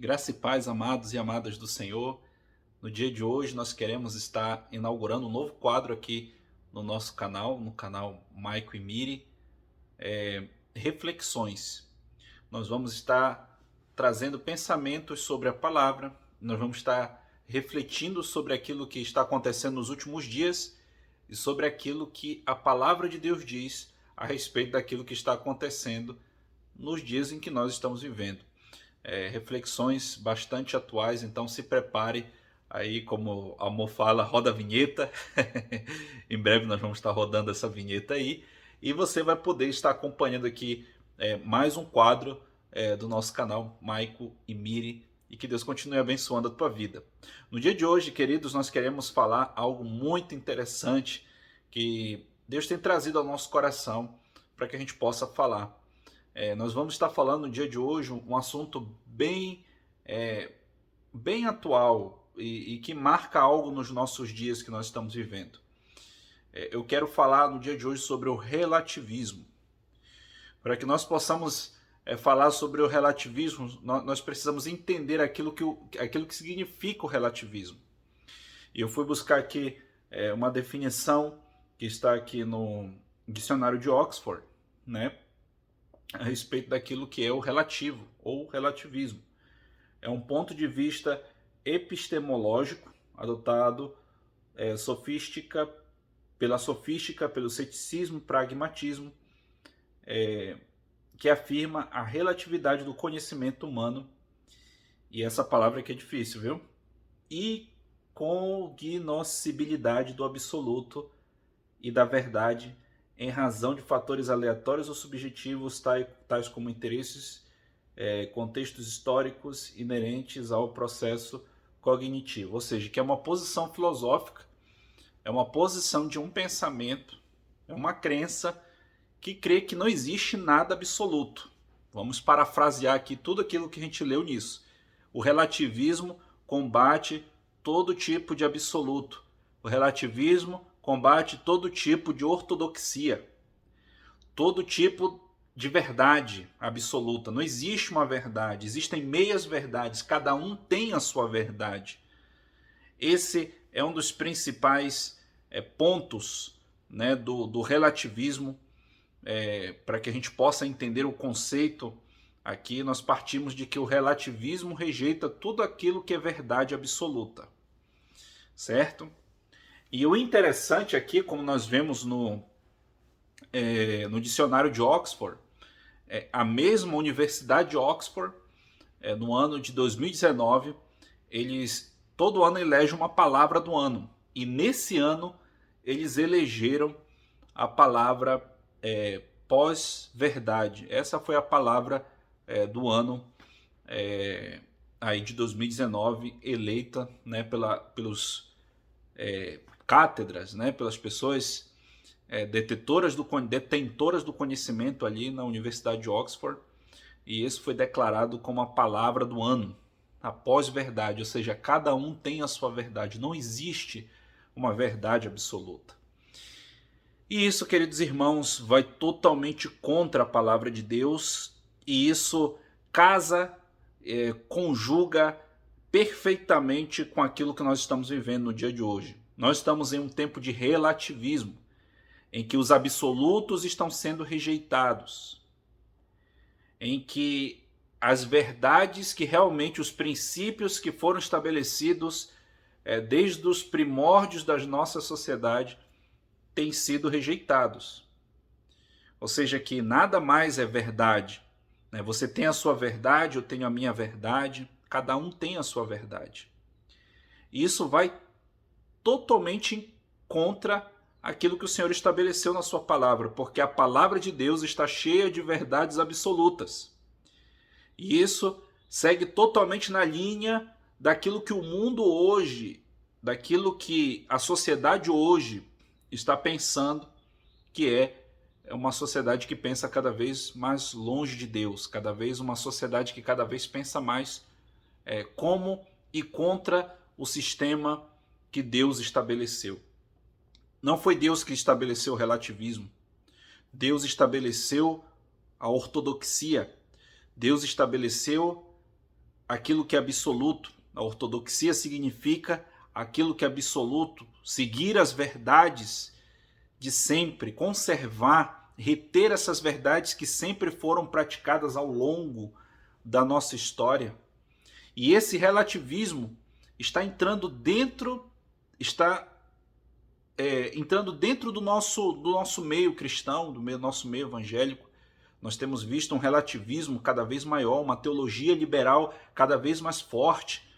Graça e paz, amados e amadas do Senhor. No dia de hoje nós queremos estar inaugurando um novo quadro aqui no nosso canal, no canal Maico e Miri, Reflexões. Nós vamos estar trazendo pensamentos sobre a palavra, nós vamos estar refletindo sobre aquilo que está acontecendo nos últimos dias e sobre aquilo que a palavra de Deus diz a respeito daquilo que está acontecendo nos dias em que nós estamos vivendo. Reflexões bastante atuais, então se prepare aí, como a Amor fala, roda a vinheta. Em breve nós vamos estar rodando essa vinheta aí e você vai poder estar acompanhando aqui mais um quadro do nosso canal Maico e Miri, e que Deus continue abençoando a tua vida. No dia de hoje, queridos, nós queremos falar algo muito interessante que Deus tem trazido ao nosso coração para que a gente possa falar. Nós vamos estar falando no dia de hoje um assunto bem atual e que marca algo nos nossos dias que nós estamos vivendo. Eu quero falar no dia de hoje sobre o relativismo. Para que nós possamos falar sobre o relativismo, nós precisamos entender aquilo que significa o relativismo. E eu fui buscar aqui uma definição que está aqui no dicionário de Oxford, né? A respeito daquilo que é o relativo ou relativismo. É um ponto de vista epistemológico adotado pela sofística, pelo ceticismo, pragmatismo, que afirma a relatividade do conhecimento humano, e essa palavra aqui é difícil, viu? E cognoscibilidade do absoluto e da verdade em razão de fatores aleatórios ou subjetivos, tais como interesses, contextos históricos inerentes ao processo cognitivo. Ou seja, que é uma posição filosófica, é uma posição de um pensamento, é uma crença que crê que não existe nada absoluto. Vamos parafrasear aqui tudo aquilo que a gente leu nisso. O relativismo combate todo tipo de absoluto. O relativismo combate todo tipo de ortodoxia, todo tipo de verdade absoluta. Não existe uma verdade, existem meias verdades, cada um tem a sua verdade. Esse é um dos principais pontos, né, do relativismo. Para que a gente possa entender o conceito aqui, nós partimos de que o relativismo rejeita tudo aquilo que é verdade absoluta, certo? E o interessante aqui, como nós vemos no dicionário de Oxford, a mesma Universidade de Oxford, no ano de 2019, eles todo ano elegem uma palavra do ano. E nesse ano eles elegeram a palavra pós-verdade. Essa foi a palavra do ano aí de 2019, eleita, né, pelos cátedras, né, pelas pessoas detentoras do conhecimento ali na Universidade de Oxford, e esse foi declarado como a palavra do ano, a pós-verdade, ou seja, cada um tem a sua verdade, não existe uma verdade absoluta. E isso, queridos irmãos, vai totalmente contra a palavra de Deus, e isso casa, conjuga perfeitamente com aquilo que nós estamos vivendo no dia de hoje. Nós estamos em um tempo de relativismo, em que os absolutos estão sendo rejeitados, em que as verdades que realmente, os princípios que foram estabelecidos desde os primórdios da nossa sociedade têm sido rejeitados. Ou seja, que nada mais é verdade. Você tem a sua verdade, eu tenho a minha verdade, cada um tem a sua verdade. E isso vai totalmente contra aquilo que o Senhor estabeleceu na sua palavra, porque a palavra de Deus está cheia de verdades absolutas. E isso segue totalmente na linha daquilo que o mundo hoje, daquilo que a sociedade hoje está pensando, que é uma sociedade que pensa cada vez mais longe de Deus, uma sociedade que cada vez pensa mais como e contra o sistema que Deus estabeleceu. Não foi Deus que estabeleceu o relativismo. Deus estabeleceu a ortodoxia. Deus estabeleceu aquilo que é absoluto. A ortodoxia significa aquilo que é absoluto, seguir as verdades de sempre, conservar, reter essas verdades que sempre foram praticadas ao longo da nossa história. E esse relativismo está entrando dentro do nosso meio cristão, nosso meio evangélico. Nós temos visto um relativismo cada vez maior, uma teologia liberal cada vez mais forte,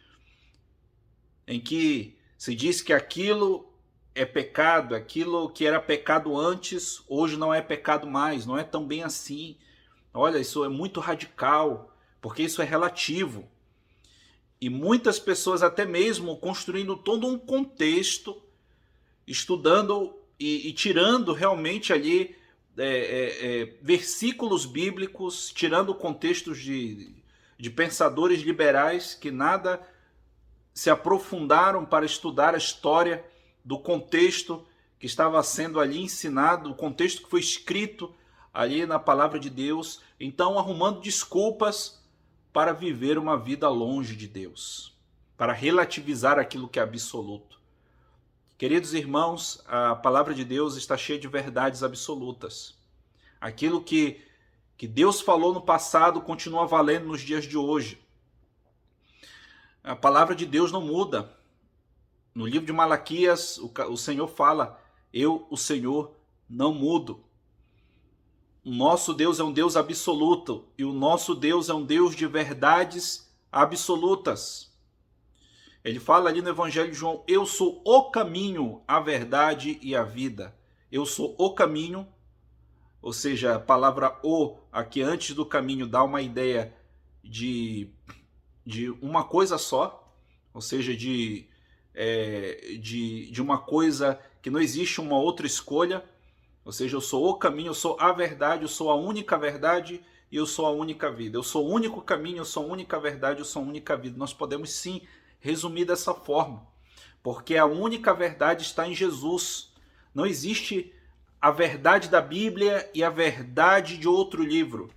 em que se diz que aquilo é pecado, aquilo que era pecado antes, hoje não é pecado mais, não é tão bem assim. Olha, isso é muito radical, porque isso é relativo. E muitas pessoas até mesmo construindo todo um contexto, estudando e tirando realmente ali versículos bíblicos, tirando contextos de pensadores liberais que nada se aprofundaram para estudar a história do contexto que estava sendo ali ensinado, o contexto que foi escrito ali na palavra de Deus, então arrumando desculpas para viver uma vida longe de Deus, para relativizar aquilo que é absoluto. Queridos irmãos, a palavra de Deus está cheia de verdades absolutas. Aquilo que Deus falou no passado continua valendo nos dias de hoje. A palavra de Deus não muda. No livro de Malaquias, o Senhor fala: eu, o Senhor, não mudo. O nosso Deus é um Deus absoluto e o nosso Deus é um Deus de verdades absolutas. Ele fala ali no Evangelho de João: eu sou o caminho, a verdade e a vida. Eu sou o caminho, ou seja, a palavra o aqui antes do caminho dá uma ideia de uma coisa só, ou seja, de uma coisa que não existe uma outra escolha. Ou seja, eu sou o caminho, eu sou a verdade, eu sou a única verdade e eu sou a única vida. Eu sou o único caminho, eu sou a única verdade, eu sou a única vida. Nós podemos sim resumir dessa forma, porque a única verdade está em Jesus. Não existe a verdade da Bíblia e a verdade de outro livro.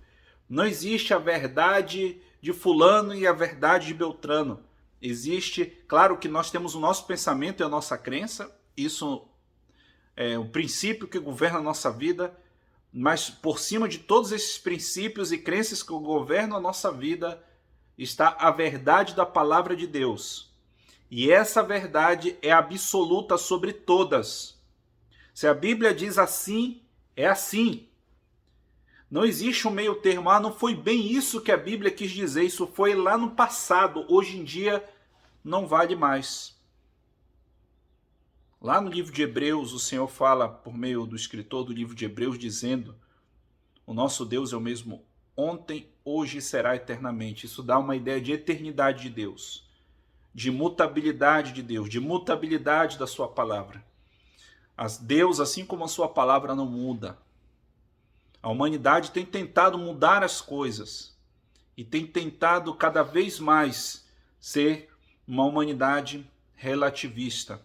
Não existe a verdade de fulano e a verdade de Beltrano. Existe, claro que nós temos o nosso pensamento e a nossa crença, isso é o princípio que governa a nossa vida, mas por cima de todos esses princípios e crenças que governam a nossa vida está a verdade da palavra de Deus. E essa verdade é absoluta sobre todas. Se a Bíblia diz assim, é assim. Não existe um meio termo. Não foi bem isso que a Bíblia quis dizer, isso foi lá no passado, hoje em dia não vale mais. Lá no livro de Hebreus, o Senhor fala por meio do escritor do livro de Hebreus, dizendo: o nosso Deus é o mesmo ontem, hoje e será eternamente. Isso dá uma ideia de eternidade de Deus, de mutabilidade de Deus, de mutabilidade da sua palavra. Deus, assim como a sua palavra, não muda. A humanidade tem tentado mudar as coisas e tem tentado cada vez mais ser uma humanidade relativista.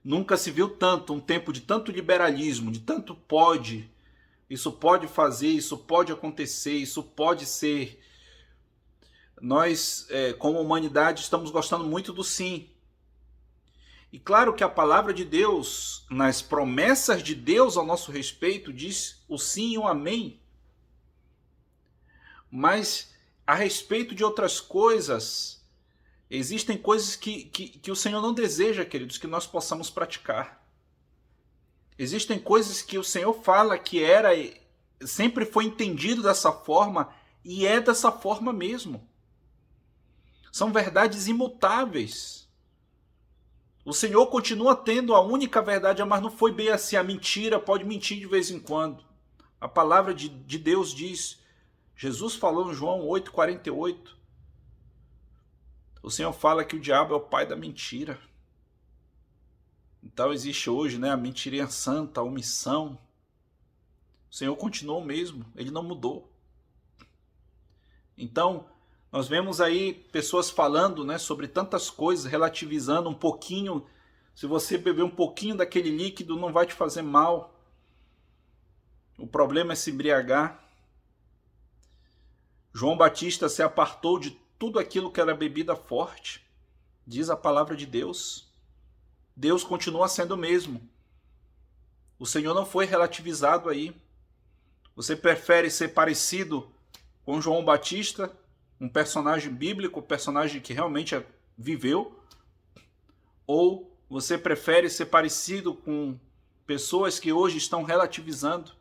Nunca se viu tanto, um tempo de tanto liberalismo, de tanto pode, isso pode fazer, isso pode acontecer, isso pode ser. Nós, como humanidade, estamos gostando muito do sim. E claro que a palavra de Deus, nas promessas de Deus ao nosso respeito, diz o sim e o amém. Mas a respeito de outras coisas, existem coisas que o Senhor não deseja, queridos, que nós possamos praticar. Existem coisas que o Senhor fala que sempre foi entendido dessa forma e é dessa forma mesmo. São verdades imutáveis. O Senhor continua tendo a única verdade, mas não foi bem assim. A mentira pode mentir de vez em quando. A palavra de Deus diz, Jesus falou em João 8,48, o Senhor fala que o diabo é o pai da mentira. Então existe hoje, a mentirinha santa, a omissão. O Senhor continuou mesmo, ele não mudou. Então, nós vemos aí pessoas falando, sobre tantas coisas, relativizando um pouquinho. Se você beber um pouquinho daquele líquido, não vai te fazer mal. O problema é se embriagar. João Batista se apartou de tudo aquilo que era bebida forte, diz a palavra de Deus. Deus continua sendo o mesmo. O Senhor não foi relativizado aí. Você prefere ser parecido com João Batista, um personagem bíblico, um personagem que realmente viveu? Ou você prefere ser parecido com pessoas que hoje estão relativizando?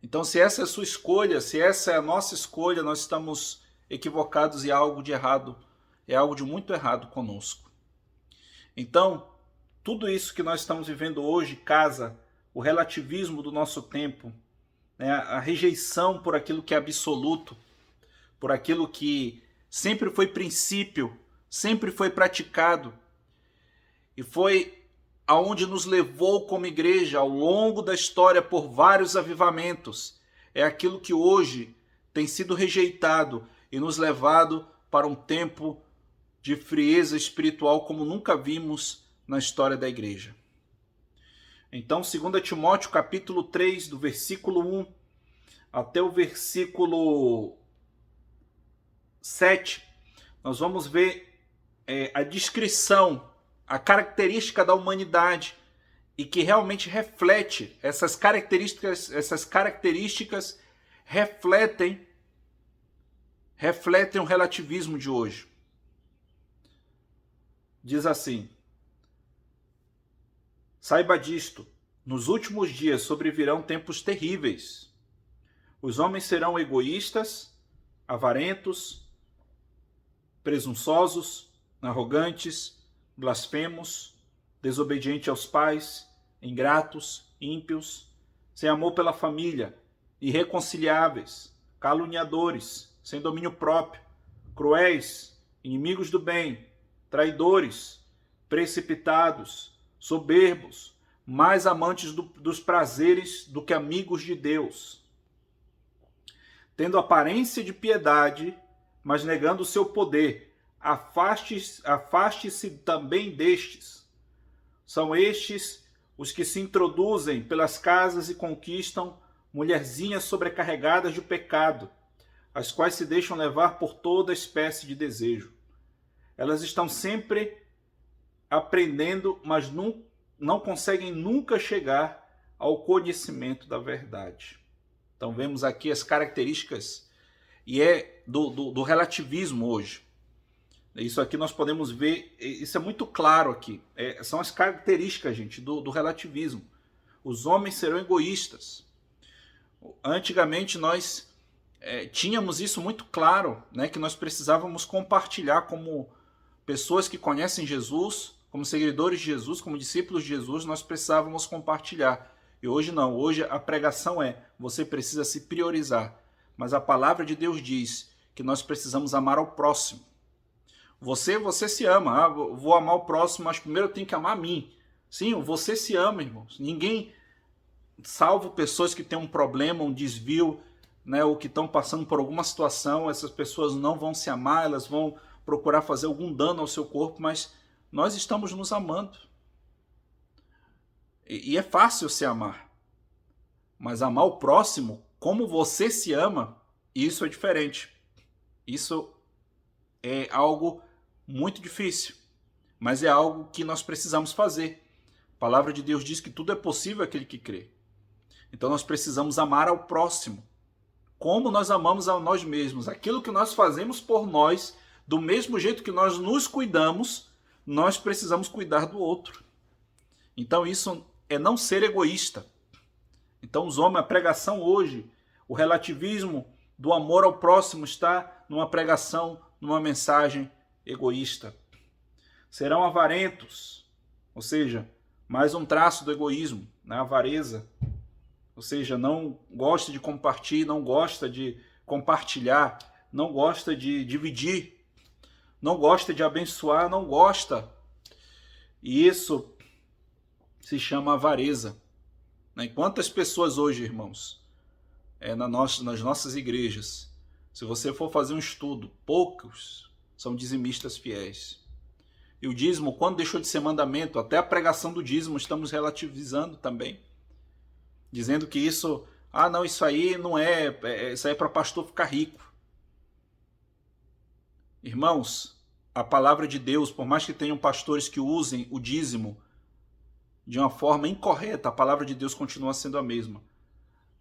Então, se essa é a sua escolha, se essa é a nossa escolha, nós estamos equivocados e há algo de errado, é algo de muito errado conosco. Então, tudo isso que nós estamos vivendo hoje casa o relativismo do nosso tempo, né? A rejeição por aquilo que é absoluto, por aquilo que sempre foi princípio, sempre foi praticado, e foi aonde nos levou como igreja ao longo da história por vários avivamentos. É aquilo que hoje tem sido rejeitado e nos levado para um tempo de frieza espiritual como nunca vimos na história da igreja. Então, 2 Timóteo capítulo 3, do versículo 1 até o versículo 7, nós vamos ver a descrição, a característica da humanidade, e que realmente reflete essas características refletem o relativismo de hoje. Diz assim: saiba disto, nos últimos dias sobrevirão tempos terríveis. Os homens serão egoístas, avarentos, presunçosos, arrogantes, blasfemos, desobedientes aos pais, ingratos, ímpios, sem amor pela família, irreconciliáveis, caluniadores, sem domínio próprio, cruéis, inimigos do bem, traidores, precipitados, soberbos, mais amantes dos prazeres do que amigos de Deus, tendo aparência de piedade, mas negando o seu poder. Afaste-se também destes. São estes os que se introduzem pelas casas e conquistam mulherzinhas sobrecarregadas de pecado, as quais se deixam levar por toda espécie de desejo. Elas estão sempre aprendendo, mas não conseguem nunca chegar ao conhecimento da verdade. Então vemos aqui as características, e é do relativismo hoje. Isso aqui nós podemos ver, isso é muito claro aqui. São as características, gente, do relativismo. Os homens serão egoístas. Antigamente nós tínhamos isso muito claro, né, que nós precisávamos compartilhar como pessoas que conhecem Jesus, como seguidores de Jesus, como discípulos de Jesus, nós precisávamos compartilhar. E hoje não, hoje a pregação você precisa se priorizar. Mas a palavra de Deus diz que nós precisamos amar ao próximo. Você se ama, vou amar o próximo, mas primeiro eu tenho que amar a mim. Sim, você se ama, irmãos. Ninguém, salvo pessoas que têm um problema, um desvio, né, ou que estão passando por alguma situação, essas pessoas não vão se amar, elas vão procurar fazer algum dano ao seu corpo, mas nós estamos nos amando. E é fácil se amar. Mas amar o próximo, como você se ama, isso é diferente. Isso é algo muito difícil, mas é algo que nós precisamos fazer. A palavra de Deus diz que tudo é possível àquele que crê. Então nós precisamos amar ao próximo, como nós amamos a nós mesmos. Aquilo que nós fazemos por nós, do mesmo jeito que nós nos cuidamos, nós precisamos cuidar do outro. Então isso é não ser egoísta. Então os homens, a pregação hoje, o relativismo do amor ao próximo está numa pregação, numa mensagem egoísta. Serão avarentos, ou seja, mais um traço do egoísmo, né? Avareza, ou seja, não gosta de compartilhar, não gosta de compartilhar, não gosta de dividir, não gosta de abençoar, não gosta. E isso se chama avareza. Né? Quantas pessoas hoje, irmãos, nas nossas igrejas, se você for fazer um estudo, poucos são dizimistas fiéis. E o dízimo, quando deixou de ser mandamento, até a pregação do dízimo estamos relativizando também. Dizendo que isso, não, isso aí não isso aí é para pastor ficar rico. Irmãos, a palavra de Deus, por mais que tenham pastores que usem o dízimo de uma forma incorreta, a palavra de Deus continua sendo a mesma.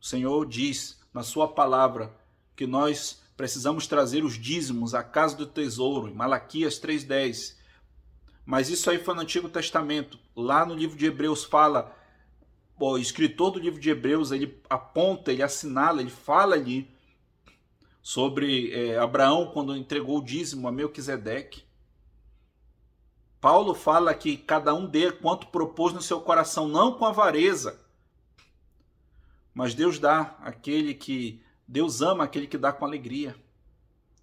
O Senhor diz na sua palavra que nós precisamos trazer os dízimos à casa do tesouro, em Malaquias 3:10. Mas isso aí foi no Antigo Testamento. Lá no livro de Hebreus fala, o escritor do livro de Hebreus, ele aponta, ele assinala, ele fala ali sobre Abraão quando entregou o dízimo a Melquisedeque. Paulo fala que cada um dê quanto propôs no seu coração, não com avareza, mas Deus ama aquele que dá com alegria.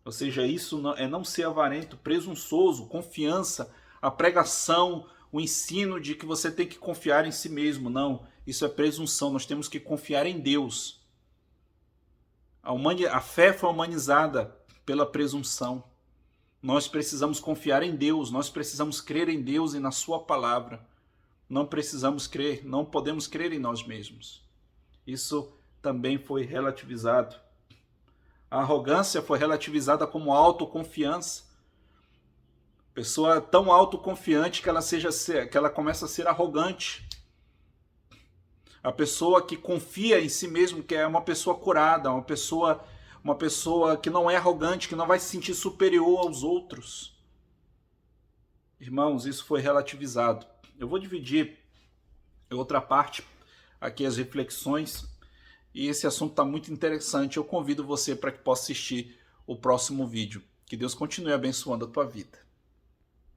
Ou seja, isso é não ser avarento, presunçoso, confiança, a pregação, o ensino de que você tem que confiar em si mesmo. Não, isso é presunção, nós temos que confiar em Deus. A fé foi humanizada pela presunção. Nós precisamos confiar em Deus, nós precisamos crer em Deus e na sua palavra. Não podemos crer em nós mesmos. Isso também foi relativizado. A arrogância foi relativizada como autoconfiança. Pessoa tão autoconfiante que ela começa a ser arrogante. A pessoa que confia em si mesmo, que é uma pessoa curada, uma pessoa que não é arrogante, que não vai se sentir superior aos outros. Irmãos, isso foi relativizado. Eu vou dividir em outra parte aqui as reflexões, e esse assunto está muito interessante. Eu convido você para que possa assistir o próximo vídeo. Que Deus continue abençoando a tua vida.